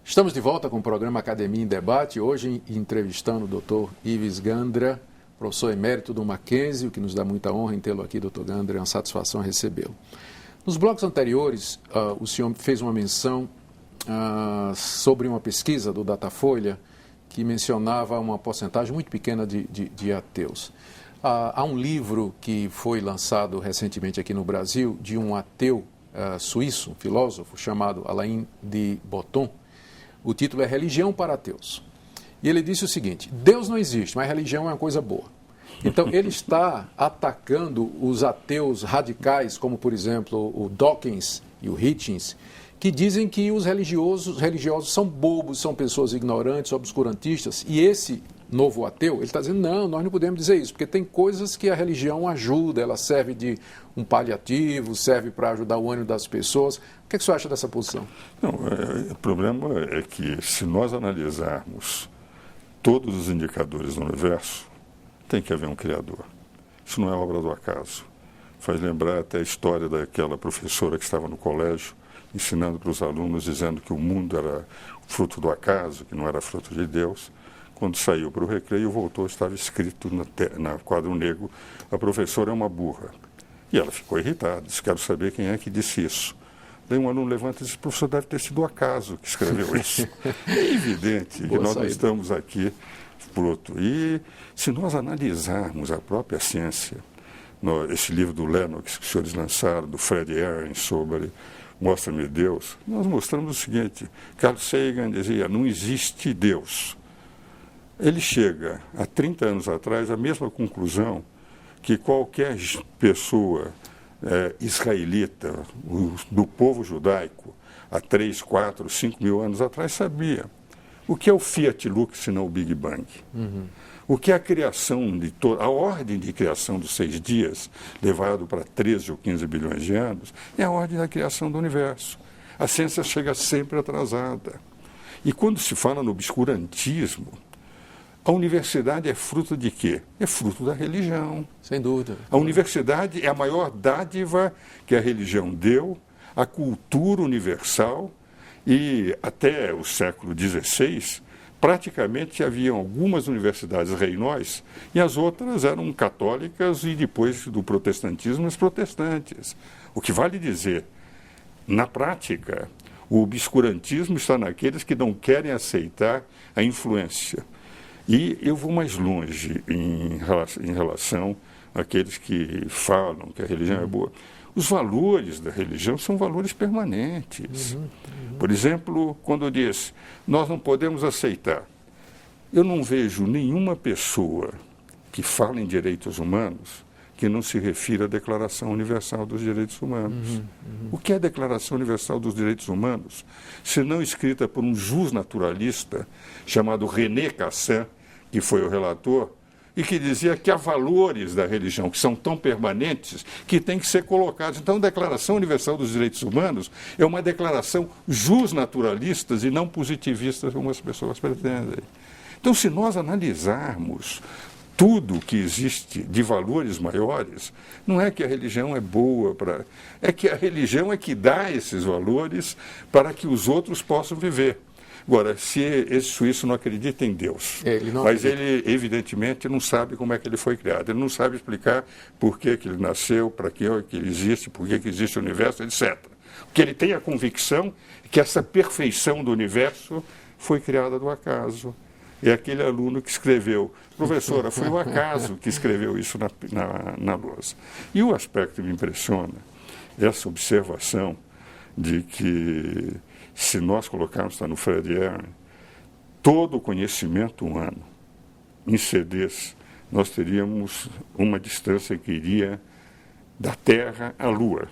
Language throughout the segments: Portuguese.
Estamos de volta com o programa Academia em Debate, hoje entrevistando o Dr. Ives Gandra, professor emérito do Mackenzie, o que nos dá muita honra em tê-lo aqui, Dr. Gandra, é uma satisfação recebê-lo. Nos blocos anteriores, o senhor fez uma menção sobre uma pesquisa do Datafolha que mencionava uma porcentagem muito pequena de ateus. Há um livro que foi lançado recentemente aqui no Brasil de um ateu suíço, um filósofo, chamado Alain de Botton. O título é Religião para Ateus. E ele disse o seguinte: Deus não existe, mas religião é uma coisa boa. Então, ele está atacando os ateus radicais, como, por exemplo, o Dawkins e o Hitchens, que dizem que os religiosos são bobos, são pessoas ignorantes, obscurantistas. E esse novo ateu, ele está dizendo, não, nós não podemos dizer isso, porque tem coisas que a religião ajuda, ela serve de um paliativo, serve para ajudar o ânimo das pessoas. O que é que você acha dessa posição? Não, o problema é que, se nós analisarmos todos os indicadores do universo, tem que haver um criador. Isso não é obra do acaso. Faz lembrar até a história daquela professora que estava no colégio, ensinando para os alunos, dizendo que o mundo era fruto do acaso, que não era fruto de Deus. Quando saiu para o recreio, voltou, estava escrito na quadro negro, a professora é uma burra. E ela ficou irritada, disse, quero saber quem é que disse isso. Daí um aluno levanta e diz, professor, deve ter sido o acaso que escreveu isso. É evidente que nós não estamos aqui pronto. E se nós analisarmos a própria ciência, esse livro do Lennox que os senhores lançaram, do Fred Ahrens, sobre Mostra-me Deus, nós mostramos o seguinte: Carl Sagan dizia, não existe Deus. Ele chega, há 30 anos atrás, à mesma conclusão que qualquer pessoa israelita, do povo judaico, há 3, 4, 5 mil anos atrás, sabia. O que é o Fiat Lux, senão o Big Bang? Uhum. O que é a criação de a ordem de criação dos 6 dias, levado para 13 ou 15 bilhões de anos, é a ordem da criação do universo. A ciência chega sempre atrasada. E quando se fala no obscurantismo, a universidade é fruto de quê? É fruto da religião. Sem dúvida. A universidade é a maior dádiva que a religião deu à cultura universal. E até o século XVI, praticamente haviam algumas universidades reinóis e as outras eram católicas e depois do protestantismo as protestantes. O que vale dizer, na prática, o obscurantismo está naqueles que não querem aceitar a influência. E eu vou mais longe em relação àqueles que falam que a religião é boa. Os valores da religião são valores permanentes. Por exemplo, quando diz, nós não podemos aceitar. Eu não vejo nenhuma pessoa que fala em direitos humanos que não se refira à Declaração Universal dos Direitos Humanos. O que é a Declaração Universal dos Direitos Humanos? Se não escrita por um justnaturalista chamado René Cassin, que foi o relator, e que dizia que há valores da religião que são tão permanentes que têm que ser colocados. Então, a Declaração Universal dos Direitos Humanos é uma declaração justnaturalista e não positivista, como as pessoas pretendem. Então, se nós analisarmos tudo que existe de valores maiores, não é que a religião é boa, é que a religião é que dá esses valores para que os outros possam viver. Agora, se esse suíço não acredita em Deus, mas ele evidentemente não sabe como é que ele foi criado, ele não sabe explicar por que ele nasceu, para que ele existe, por que existe o universo, etc. Porque ele tem a convicção que essa perfeição do universo foi criada do acaso. É aquele aluno que escreveu, professora, foi o acaso que escreveu isso na lousa. E o aspecto que me impressiona, essa observação de que, se nós colocarmos, está no Fred Ahrens, todo o conhecimento humano em CDs, nós teríamos uma distância que iria da Terra à Lua.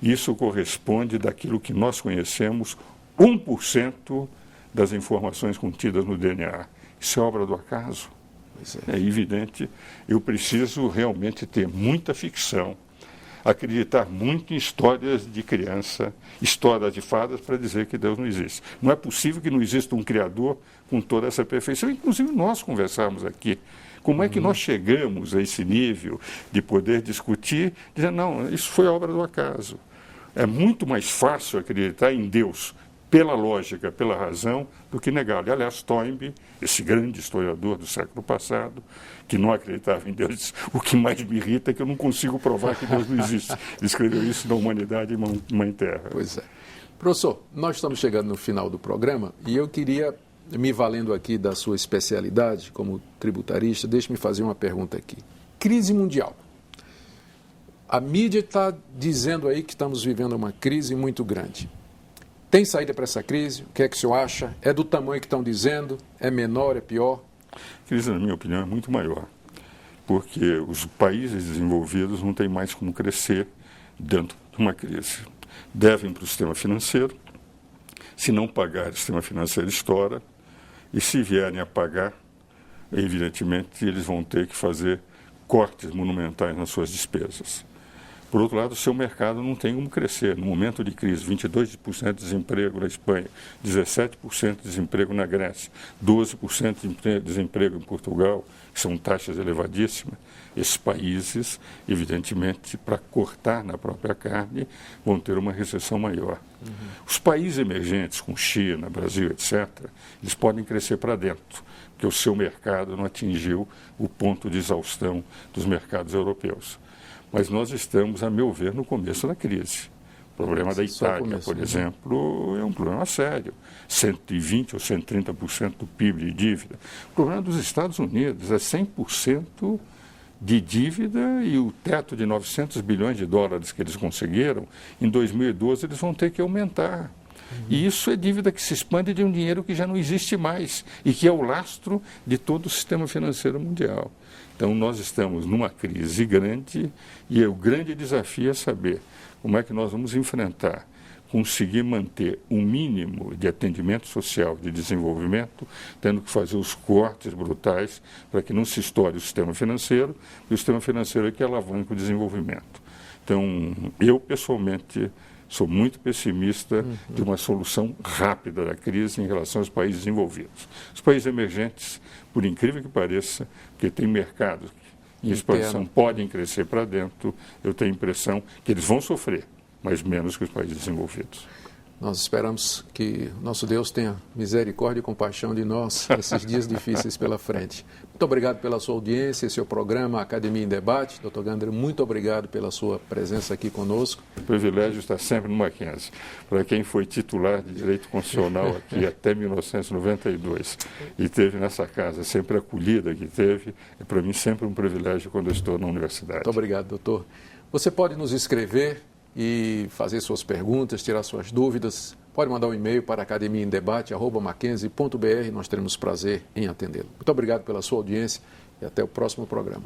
Isso corresponde daquilo que nós conhecemos, 1% das informações contidas no DNA. Isso é obra do acaso? É evidente. Eu preciso realmente ter muita ficção, acreditar muito em histórias de criança, histórias de fadas, para dizer que Deus não existe. Não é possível que não exista um Criador com toda essa perfeição. Inclusive nós conversamos aqui. Como é que nós chegamos a esse nível de poder discutir, dizer, não, isso foi obra do acaso. É muito mais fácil acreditar em Deus pela lógica, pela razão, do que negá-lo. Aliás, Toynbee, esse grande historiador do século passado, que não acreditava em Deus, disse, o que mais me irrita é que eu não consigo provar que Deus não existe. Ele escreveu isso na Humanidade e Mãe Terra. Pois é. Professor, nós estamos chegando no final do programa e eu queria, me valendo aqui da sua especialidade como tributarista, deixe-me fazer uma pergunta aqui. Crise mundial. A mídia está dizendo aí que estamos vivendo uma crise muito grande. Tem saída para essa crise? O que é que o senhor acha? É do tamanho que estão dizendo? É menor? É pior? A crise, na minha opinião, é muito maior, porque os países desenvolvidos não têm mais como crescer dentro de uma crise. Devem para o sistema financeiro, se não pagar, o sistema financeiro estoura, e se vierem a pagar, evidentemente, eles vão ter que fazer cortes monumentais nas suas despesas. Por outro lado, o seu mercado não tem como crescer. No momento de crise, 22% de desemprego na Espanha, 17% de desemprego na Grécia, 12% de desemprego em Portugal, que são taxas elevadíssimas. Esses países, evidentemente, para cortar na própria carne, vão ter uma recessão maior. Os países emergentes, com China, Brasil, etc., eles podem crescer para dentro, porque o seu mercado não atingiu o ponto de exaustão dos mercados europeus. Mas nós estamos, a meu ver, no começo da crise. O problema da Itália, por exemplo, é um problema sério. 120% ou 130% do PIB de dívida. O problema dos Estados Unidos é 100% de dívida e o teto de 900 bilhões de dólares que eles conseguiram, em 2012 eles vão ter que aumentar. E isso é dívida que se expande de um dinheiro que já não existe mais e que é o lastro de todo o sistema financeiro mundial. Então, nós estamos numa crise grande e o grande desafio é saber como é que nós vamos enfrentar, conseguir manter um mínimo de atendimento social, de desenvolvimento, tendo que fazer os cortes brutais para que não se estoure o sistema financeiro, e o sistema financeiro é que alavanca o desenvolvimento. Então, eu, pessoalmente, sou muito pessimista de uma solução rápida da crise em relação aos países desenvolvidos. Os países emergentes, por incrível que pareça, porque tem mercados em expansão, podem crescer para dentro, eu tenho a impressão que eles vão sofrer, mas menos que os países desenvolvidos. Nós esperamos que nosso Deus tenha misericórdia e compaixão de nós nesses dias difíceis pela frente. Muito obrigado pela sua audiência, esse é o programa Academia em Debate. Dr. Gandra, muito obrigado pela sua presença aqui conosco. O privilégio está sempre no Mackenzie. Para quem foi titular de Direito Constitucional aqui até 1992 e teve nessa casa sempre a acolhida que teve, é para mim sempre um privilégio quando eu estou na universidade. Muito obrigado, doutor. Você pode nos escrever e fazer suas perguntas, tirar suas dúvidas. Pode mandar um e-mail para academiaemdebate@mackenzie.br. Nós teremos prazer em atendê-lo. Muito obrigado pela sua audiência e até o próximo programa.